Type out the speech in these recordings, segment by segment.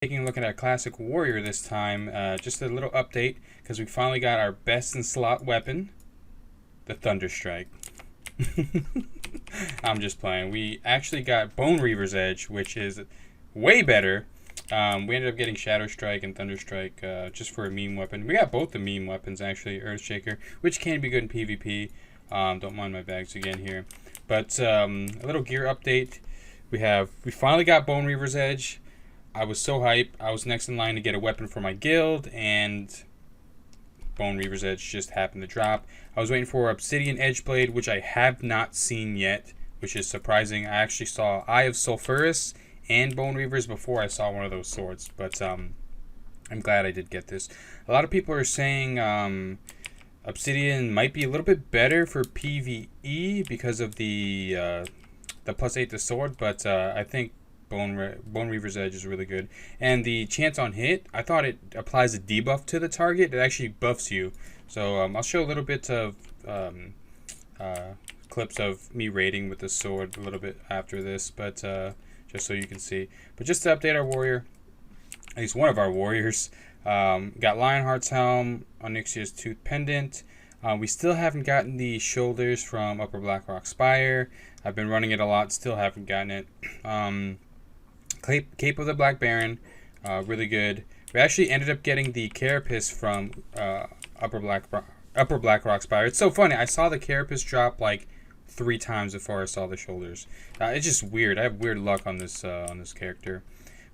Taking a look at our classic warrior this time. Just a little update because we finally got our best in slot weapon, the Thunder Strike. I'm just playing. We actually got Bone Reaver's Edge, which is way better. We ended up getting Shadow Strike and Thunder Strike just for a meme weapon. We got both the meme weapons actually, Earthshaker, which can be good in PvP. Don't mind my bags again here. But a little gear update. We finally got Bone Reaver's Edge. I was so hyped. I was next in line to get a weapon for my guild, and Bone Reaver's Edge just happened to drop. I was waiting for Obsidian Edgeblade, which I have not seen yet, which is surprising. I actually saw Eye of Sulfuras and Bone Reavers before I saw one of those swords, but I'm glad I did get this. A lot of people are saying Obsidian might be a little bit better for PvE because of the +8 to sword, but I think Bone Reaver's Edge is really good. And the chance on hit, I thought it applies a debuff to the target. It actually buffs you. So I'll show a little bit of clips of me raiding with the sword a little bit after this, but just so you can see. But just to update our warrior, at least one of our warriors, got Lionheart's Helm, Onyxia's Tooth Pendant. We still haven't gotten the shoulders from Upper Blackrock Spire. I've been running it a lot, still haven't gotten it. Cape of the Black Baron, really good. We actually ended up getting the Carapace from Upper Blackrock Spire. It's so funny. I saw the Carapace drop like 3 times before I saw the shoulders. It's just weird. I have weird luck on this character.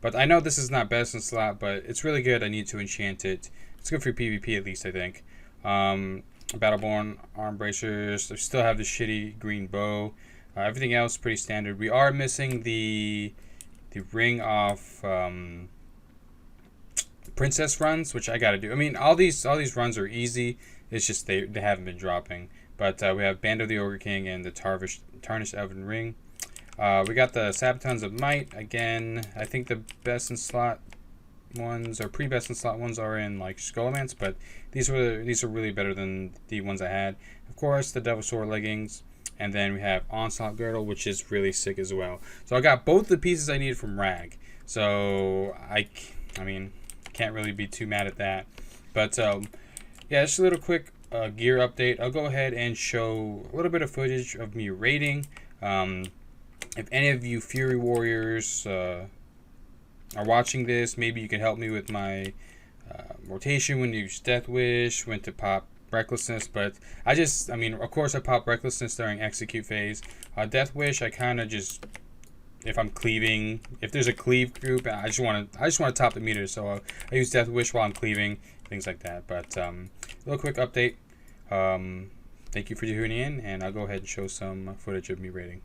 But I know this is not best in slot, but it's really good. I need to enchant it. It's good for PvP at least, I think. Battleborn arm bracers. I still have the shitty green bow. Everything else pretty standard. We are missing the ring off princess runs, which I gotta do. I mean, all these runs are easy. It's just they haven't been dropping. But we have Band of the Ogre King and the Tarnished Elven Ring. We got the Sabatons of Might. Again, I think the best in slot ones or pre-best in slot ones are in like Skullomance, but these are really better than the ones I had. Of course, the Devil Sword leggings. And then we have Onslaught Girdle, which is really sick as well. So I got both the pieces I needed from Rag. So I mean, can't really be too mad at that. But yeah, just a little quick gear update. I'll go ahead and show a little bit of footage of me raiding. If any of you Fury Warriors are watching this, maybe you can help me with my rotation when to use Death Wish, when to pop Recklessness, but I mean, of course I pop Recklessness during execute phase. Death Wish, I kind of just, if I'm cleaving, if there's a cleave group, I just want to top the meter, so I use Death Wish while I'm cleaving, things like that. But a little quick update. Thank you for tuning in, and I'll go ahead and show some footage of me raiding.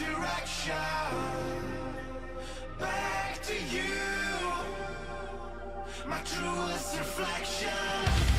direction. Back to you, my truest reflection.